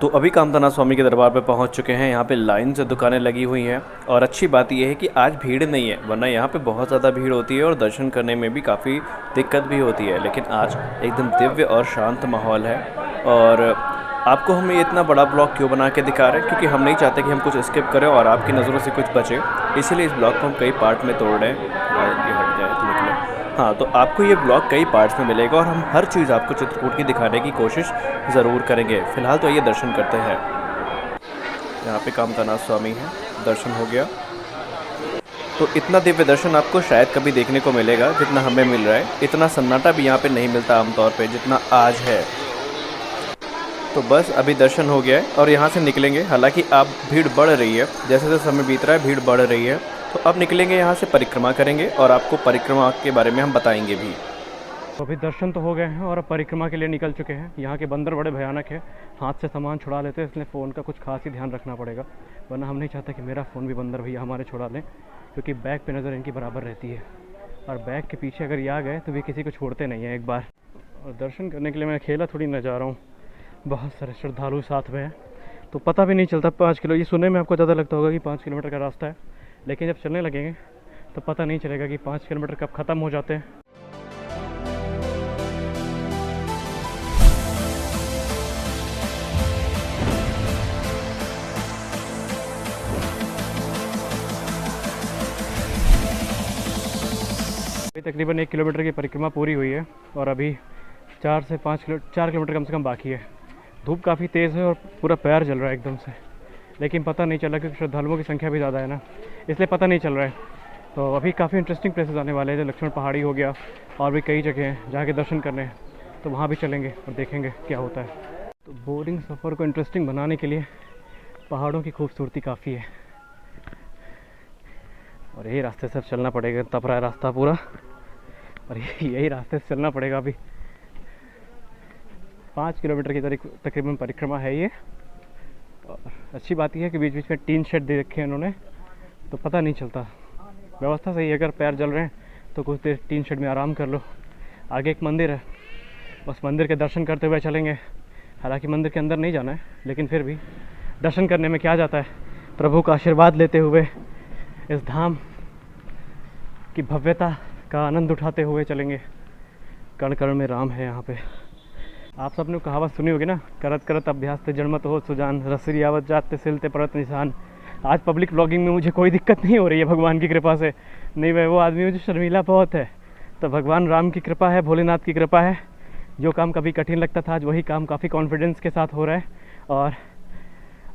तो अभी कामधना स्वामी के दरबार पे पहुंच चुके हैं। यहाँ पे लाइन से दुकानें लगी हुई हैं और अच्छी बात यह है कि आज भीड़ नहीं है, वरना यहाँ पे बहुत ज़्यादा भीड़ होती है और दर्शन करने में भी काफ़ी दिक्कत भी होती है। लेकिन आज एकदम दिव्य और शांत माहौल है। और आपको हम ये इतना बड़ा ब्लॉग क्यों बना के दिखा रहे हैं, क्योंकि हम नहीं चाहते कि हम कुछ स्किप करें और आपकी नज़रों से कुछ बचे। इसीलिए इस ब्लॉग को हम कई पार्ट में तोड़ रहे हैं। ये हट जाए तो निकले। हाँ, तो आपको ये ब्लॉग कई पार्ट्स में मिलेगा और हम हर चीज़ आपको चित्रकूट की दिखाने की कोशिश ज़रूर करेंगे। फ़िलहाल तो आइए दर्शन करते हैं। यहाँ पे कामधना स्वामी है, दर्शन हो गया। तो इतना दिव्य दर्शन आपको शायद कभी देखने को मिलेगा जितना हमें मिल रहा है। इतना सन्नाटा भी यहाँ पे नहीं मिलता आमतौर पे जितना आज है। तो बस अभी दर्शन हो गया है और यहाँ से निकलेंगे। हालांकि अब भीड़ बढ़ रही है, जैसे जैसे समय बीत रहा है भीड़ बढ़ रही है। तो अब निकलेंगे यहाँ से, परिक्रमा करेंगे और आपको परिक्रमा के बारे में हम बताएंगे भी। तो अभी दर्शन तो हो गए हैं और अब परिक्रमा के लिए निकल चुके हैं। यहाँ के बंदर बड़े भयानक है, हाथ से सामान छुड़ा लेते हैं, इसलिए फ़ोन का कुछ खास ही ध्यान रखना पड़ेगा, वरना हम नहीं चाहते कि मेरा फ़ोन भी बंदर भैया हमारे छुड़ा लें, क्योंकि बैग पे नज़र इनकी बराबर रहती है और बैग के पीछे अगर ये आ गए तो वे किसी को छोड़ते नहीं हैं एक बार। और दर्शन करने के लिए मैं अकेला थोड़ी न जा रहा हूँ, बहुत सारे श्रद्धालु साथ में हैं, तो पता भी नहीं चलता 5 किलो। ये सुनने में आपको ज़्यादा लगता होगा कि 5 किलोमीटर का रास्ता है, लेकिन जब चलने लगेंगे तो पता नहीं चलेगा कि 5 किलोमीटर कब ख़त्म हो जाते हैं। अभी तकरीबन 1 किलोमीटर की परिक्रमा पूरी हुई है और अभी 4 किलोमीटर कम से कम बाकी है। धूप काफ़ी तेज़ है और पूरा पैर जल रहा है एकदम से, लेकिन पता नहीं चला क्योंकि श्रद्धालुओं की संख्या भी ज़्यादा है ना, इसलिए पता नहीं चल रहा है। तो अभी काफ़ी इंटरेस्टिंग प्लेसेस आने वाले हैं, जो लक्ष्मण पहाड़ी हो गया और भी कई जगह हैं जहाँ के दर्शन करने हैं, तो वहाँ भी चलेंगे और देखेंगे क्या होता है। तो बोरिंग सफ़र को इंटरेस्टिंग बनाने के लिए पहाड़ों की खूबसूरती काफ़ी है और यही रास्ते से चलना पड़ेगा। तप रहा है रास्ता पूरा और यही रास्ते से चलना पड़ेगा। अभी 5 किलोमीटर की तकरीबन परिक्रमा है ये। और अच्छी बात यह है कि बीच बीच में टीन शेड दे रखे हैं इन्होंने, तो पता नहीं चलता। व्यवस्था सही है, अगर पैर जल रहे हैं तो कुछ देर टीन शेड में आराम कर लो। आगे एक मंदिर है, उस मंदिर के दर्शन करते हुए चलेंगे। हालांकि मंदिर के अंदर नहीं जाना है, लेकिन फिर भी दर्शन करने में क्या जाता है, प्रभु का आशीर्वाद लेते हुए इस धाम की भव्यता का आनंद उठाते हुए चलेंगे। कण कण में राम है यहाँ पे। आप सबने कहावत सुनी होगी ना, करत करत अभ्यास ते जड़मत हो सुजान, रसरियावत जाते सिलते परत निशान। आज पब्लिक ब्लॉगिंग में मुझे कोई दिक्कत नहीं हो रही है भगवान की कृपा से। नहीं, मैं वो आदमी हूँ जो शर्मीला बहुत है, तो भगवान राम की कृपा है, भोलेनाथ की कृपा है। जो काम कभी कठिन लगता था आज वही काम काफ़ी कॉन्फिडेंस के साथ हो रहा है। और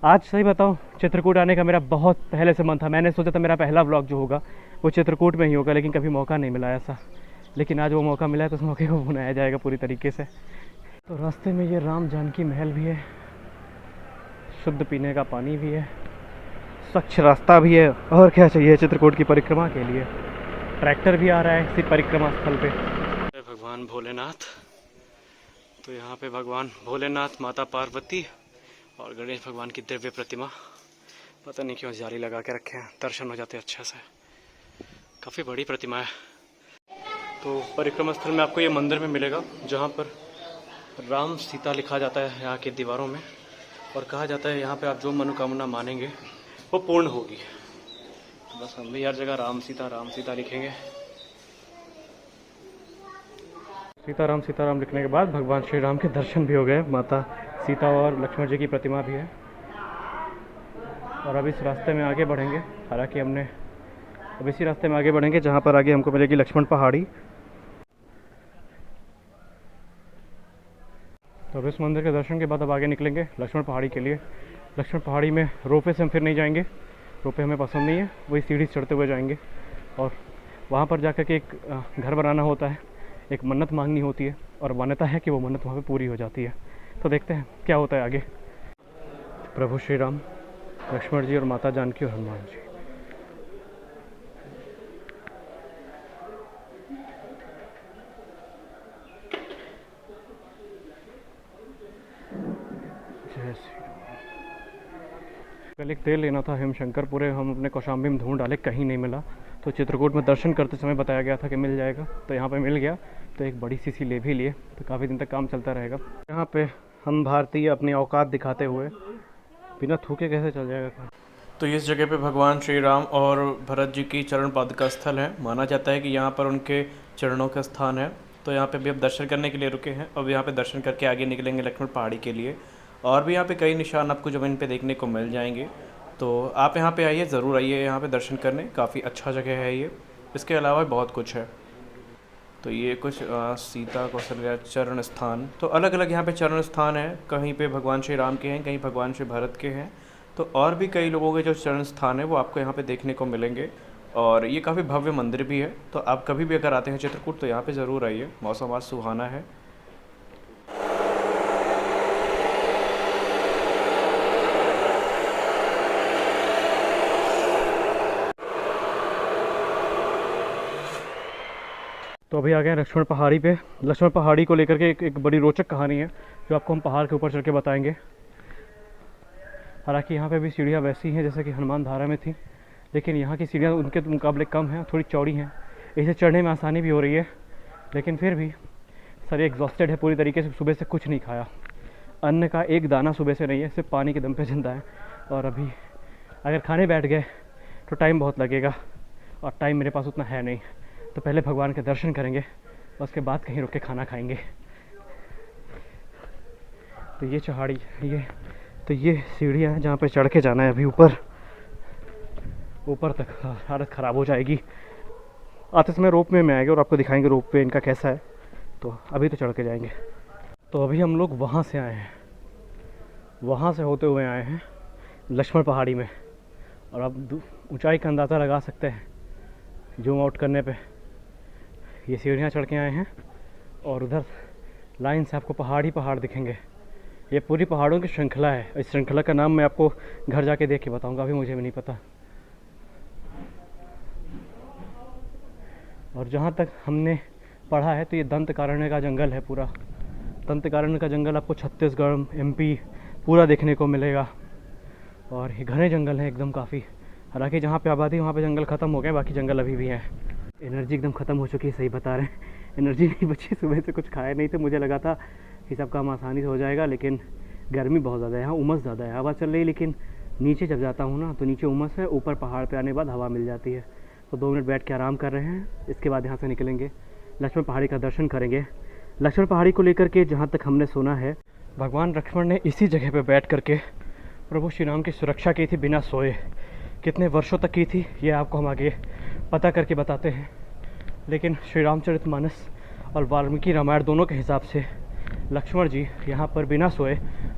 आज सही बताऊँ, चित्रकूट आने का मेरा बहुत पहले से मन था। मैंने सोचा था मेरा पहला ब्लॉग जो होगा वो चित्रकूट में ही होगा, लेकिन कभी मौका नहीं मिला ऐसा। लेकिन आज वो मौका मिला है तो उस मौके को बनाया जाएगा पूरी तरीके से। तो रास्ते में ये राम जानकी महल भी है, शुद्ध पीने का पानी भी है, स्वच्छ रास्ता भी है, और क्या चाहिए चित्रकूट की परिक्रमा के लिए। ट्रैक्टर भी आ रहा है इसी परिक्रमा स्थल पे। भगवान भोलेनाथ, तो यहाँ पे भगवान भोलेनाथ, माता पार्वती और गणेश भगवान की दिव्य प्रतिमा, पता नहीं क्यों जाली लगा के रखे हैं, दर्शन हो जाते अच्छे से। काफ़ी बड़ी प्रतिमा है। तो परिक्रमा स्थल में आपको ये मंदिर में मिलेगा जहाँ पर राम सीता लिखा जाता है यहाँ की दीवारों में, और कहा जाता है यहाँ पे आप जो मनोकामना मानेंगे वो पूर्ण होगी। बस हम भी हर जगह राम सीता लिखेंगे। सीताराम लिखने के बाद भगवान श्री राम के दर्शन भी हो गए, माता सीता और लक्ष्मण जी की प्रतिमा भी है। और अब इस रास्ते में आगे बढ़ेंगे, हालांकि अब इसी रास्ते में आगे बढ़ेंगे जहाँ पर आगे हमको मिलेगी लक्ष्मण पहाड़ी। तो अब इस मंदिर के दर्शन के बाद अब आगे निकलेंगे लक्ष्मण पहाड़ी के लिए। लक्ष्मण पहाड़ी में रोपवे से हम फिर नहीं जाएंगे, रोपवे हमें पसंद नहीं है, वही सीढ़ी चढ़ते हुए जाएंगे। और वहाँ पर जाकर के एक घर बनाना होता है, एक मन्नत मांगनी होती है, और मान्यता है कि वो मन्नत वहाँ पे पूरी हो जाती है। तो देखते हैं क्या होता है आगे। प्रभु श्री राम, लक्ष्मण जी और माता जानकी और हनुमान जी। जय श्री राम। कल एक तेल लेना था हिमशंकरपुरे, हम अपने कौशाम्बी में ढूंढ डाले, कहीं नहीं मिला। तो चित्रकूट में दर्शन करते समय बताया गया था कि मिल जाएगा, तो यहाँ पे मिल गया। तो एक बड़ी सी ले भी लिए, तो काफ़ी दिन तक काम चलता रहेगा। यहाँ पे हम भारतीय अपनी औकात दिखाते हुए बिना थूके कैसे चल जाएगा। तो इस जगह पे भगवान श्री राम और भरत जी की चरण पादुका स्थल है। माना जाता है कि यहाँ पर उनके चरणों का स्थान है। तो यहाँ पे भी अब दर्शन करने के लिए रुके हैं। अब यहाँ पे दर्शन करके आगे निकलेंगे लक्ष्मण पहाड़ी के लिए। और भी यहाँ पे कई निशान आपको ज़मीन पे देखने को मिल जाएंगे। तो आप यहाँ पे आइए, ज़रूर आइए यहाँ पे दर्शन करने। काफ़ी अच्छा जगह है ये। इसके अलावा बहुत कुछ है। तो ये कुछ सीता कौशल्या चरण स्थान, तो अलग अलग यहाँ पे चरण स्थान है। कहीं पे भगवान श्री राम के हैं, कहीं भगवान श्री भरत के हैं। तो और भी कई लोगों के जो चरण स्थान है वो आपको यहाँ पे देखने को मिलेंगे। और ये काफ़ी भव्य मंदिर भी है। तो आप कभी भी अगर आते हैं चित्रकूट तो यहाँ पे ज़रूर आइए। मौसम आज सुहाना है। तो अभी आ गए लक्ष्मण पहाड़ी पे। लक्ष्मण पहाड़ी को लेकर के एक बड़ी रोचक कहानी है जो आपको हम पहाड़ के ऊपर चढ़ के बताएंगे। हालांकि यहाँ पे भी सीढ़ियाँ वैसी हैं जैसे कि हनुमान धारा में थी, लेकिन यहाँ की सीढ़ियाँ उनके मुकाबले कम हैं, थोड़ी चौड़ी हैं। इसे चढ़ने में आसानी भी हो रही है, लेकिन फिर भी सर एग्जॉस्टेड है पूरी तरीके से। सुबह से कुछ नहीं खाया, अन्न का एक दाना सुबह से नहीं है, सिर्फ पानी के दम पे जिंदा है। और अभी अगर खाने बैठ गए तो टाइम बहुत लगेगा, और टाइम मेरे पास उतना है नहीं। तो पहले भगवान के दर्शन करेंगे, उसके बाद कहीं रुक के खाना खाएंगे। तो ये चढ़ाई ये सीढ़ियाँ हैं जहाँ पे चढ़ के जाना है। अभी ऊपर तक हालत ख़राब हो जाएगी। आते समय रोप में आएंगे और आपको दिखाएंगे रोप वे इनका कैसा है। तो अभी तो चढ़ के जाएंगे। तो अभी हम लोग वहाँ से आए हैं, वहाँ से होते हुए आए हैं लक्ष्मण पहाड़ी में। और आप ऊंचाई का अंदाज़ा लगा सकते हैं जूम आउट करने पे। ये सीढ़ियाँ चढ़ के आए हैं और उधर लाइन से आपको पहाड़ ही पहाड़ दिखेंगे। ये पूरी पहाड़ों की श्रृंखला है। इस श्रृंखला का नाम मैं आपको घर जाके देख के बताऊंगा, अभी मुझे भी नहीं पता। और जहाँ तक हमने पढ़ा है तो ये दंतकारण्य का जंगल है पूरा। दंतकारण्य का जंगल आपको छत्तीसगढ़, एमपी पूरा देखने को मिलेगा। और ये घने जंगल हैं एकदम काफ़ी। हालांकि जहाँ पे आबादी वहाँ पे जंगल ख़त्म हो गए, बाकी जंगल अभी भी हैं। एनर्जी एकदम ख़त्म हो चुकी है, सही बता रहे हैं। एनर्जी नहीं बची, सुबह से कुछ खाया नहीं, तो मुझे लगा था कि सब काम आसानी से हो जाएगा, लेकिन गर्मी बहुत ज़्यादा है यहाँ, उमस ज़्यादा है। हवा चल रही, लेकिन नीचे जब जाता हूँ ना तो नीचे उमस है, ऊपर पहाड़ पे आने के बाद हवा मिल जाती है। तो 2 मिनट बैठ के आराम कर रहे हैं। इसके बाद यहाँ से निकलेंगे, लक्ष्मण पहाड़ी का दर्शन करेंगे। लक्ष्मण पहाड़ी को लेकर के जहाँ तक हमने सुना है, भगवान लक्ष्मण ने इसी जगह पर बैठ करके प्रभु श्री राम की सुरक्षा की थी बिना सोए। कितने वर्षों तक की थी ये आपको हम आगे पता करके बताते हैं। लेकिन श्री रामचरितमानस और वाल्मीकि रामायण दोनों के हिसाब से लक्ष्मण जी यहाँ पर बिना सोए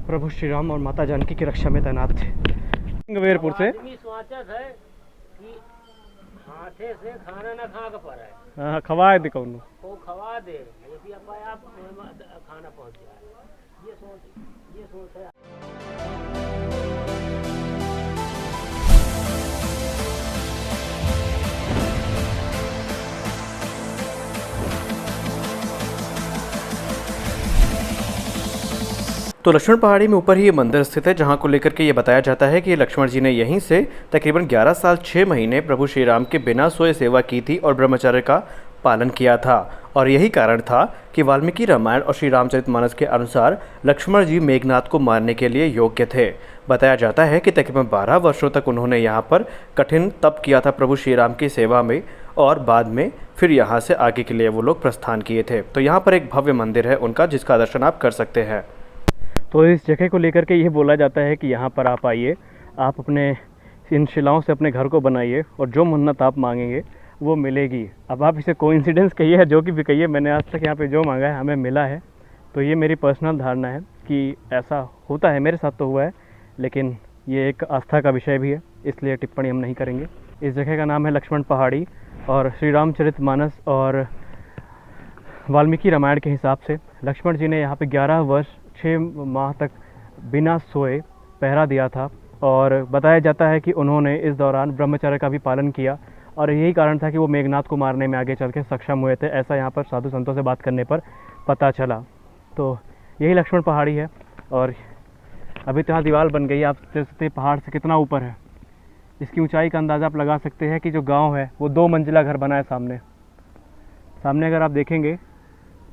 प्रभु श्री राम और माता जानकी की रक्षा में तैनात थे। गंगवेरपुर से हाथे से खाना ना खा के पर है। हाँ, खवाए दे कौन वो खवा दे, यदि आप खाना पहुंच जाए। ये सोच है। तो लक्ष्मण पहाड़ी में ऊपर ही ये मंदिर स्थित है, जहाँ को लेकर के ये बताया जाता है कि लक्ष्मण जी ने यहीं से तकरीबन 11 साल 6 महीने प्रभु श्री राम के बिना सोए सेवा की थी और ब्रह्मचर्य का पालन किया था। और यही कारण था कि वाल्मीकि रामायण और श्री रामचरितमानस के अनुसार लक्ष्मण जी मेघनाथ को मारने के लिए योग्य थे। बताया जाता है कि तकरीबन 12 वर्षों तक उन्होंने यहाँ पर कठिन तप किया था प्रभु श्री राम की सेवा में, और बाद में फिर यहाँ से आगे के लिए वो लोग प्रस्थान किए थे। तो यहाँ पर एक भव्य मंदिर है उनका, जिसका दर्शन आप कर सकते हैं। तो इस जगह को लेकर के ये बोला जाता है कि यहाँ पर आप आइए, आप अपने इन शिलाओं से अपने घर को बनाइए और जो मन्नत आप मांगेंगे वो मिलेगी। अब आप इसे कोइंसिडेंस कहिए या जो कि भी कहिए, मैंने आज तक यहाँ पे जो मांगा है हमें मिला है। तो ये मेरी पर्सनल धारणा है कि ऐसा होता है, मेरे साथ तो हुआ है, लेकिन ये एक आस्था का विषय भी है, इसलिए टिप्पणी हम नहीं करेंगे। इस जगह का नाम है लक्ष्मण पहाड़ी, और श्री रामचरितमानस और वाल्मीकि रामायण के हिसाब से लक्ष्मण जी ने यहाँ पे 11 वर्ष 6 माह तक बिना सोए पहरा दिया था। और बताया जाता है कि उन्होंने इस दौरान ब्रह्मचर्य का भी पालन किया, और यही कारण था कि वो मेघनाथ को मारने में आगे चल के सक्षम हुए थे। ऐसा यहाँ पर साधु संतों से बात करने पर पता चला। तो यही लक्ष्मण पहाड़ी है, और अभी तो यहाँ दीवार बन गई है। आप देख सकते हैं पहाड़ से कितना ऊपर है। इसकी ऊंचाई का अंदाज़ा आप लगा सकते हैं कि जो गांव है वो 2 मंजिला घर बना है। सामने अगर आप देखेंगे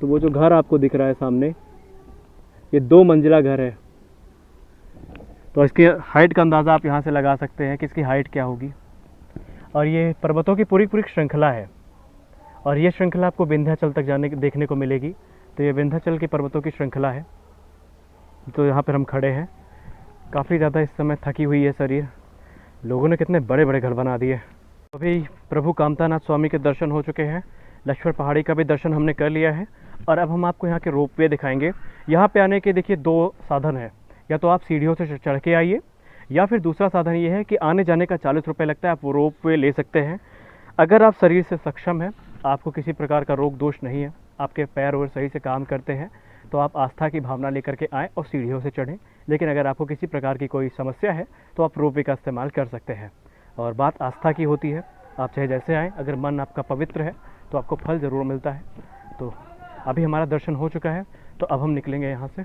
तो वो जो घर आपको दिख रहा है सामने, ये 2 मंजिला घर है। तो इसकी हाइट का अंदाज़ा आप यहाँ से लगा सकते हैं कि इसकी हाइट क्या होगी। और ये पर्वतों की पूरी पूरी श्रृंखला है, और ये श्रृंखला आपको विंध्याचल तक देखने को मिलेगी। तो ये विंध्याचल की पर्वतों की श्रृंखला है। तो यहाँ पर हम खड़े हैं, काफ़ी ज़्यादा इस समय थकी हुई है शरीर। लोगों ने कितने बड़े बड़े घर बना दिए। अभी प्रभु कामतानाथ स्वामी के दर्शन हो चुके हैं, लक्ष्मण पहाड़ी का भी दर्शन हमने कर लिया है, और अब हम आपको यहाँ के रोपवे दिखाएंगे। यहाँ पे आने के देखिए 2 साधन है, या तो आप सीढ़ियों से चढ़ के आइए, या फिर दूसरा साधन ये है कि आने जाने का 40 रुपये लगता है, आप वो रोपवे ले सकते हैं। अगर आप शरीर से सक्षम हैं, आपको किसी प्रकार का रोग दोष नहीं है, आपके पैर और सही से काम करते हैं, तो आप आस्था की भावना लेकर के आएँ और सीढ़ियों से चढ़ें। लेकिन अगर आपको किसी प्रकार की कोई समस्या है तो आप रोपवे का इस्तेमाल कर सकते हैं। और बात आस्था की होती है, आप चाहे जैसे आएँ, अगर मन आपका पवित्र है तो आपको फल ज़रूर मिलता है। तो अभी हमारा दर्शन हो चुका है, तो अब हम निकलेंगे यहाँ से।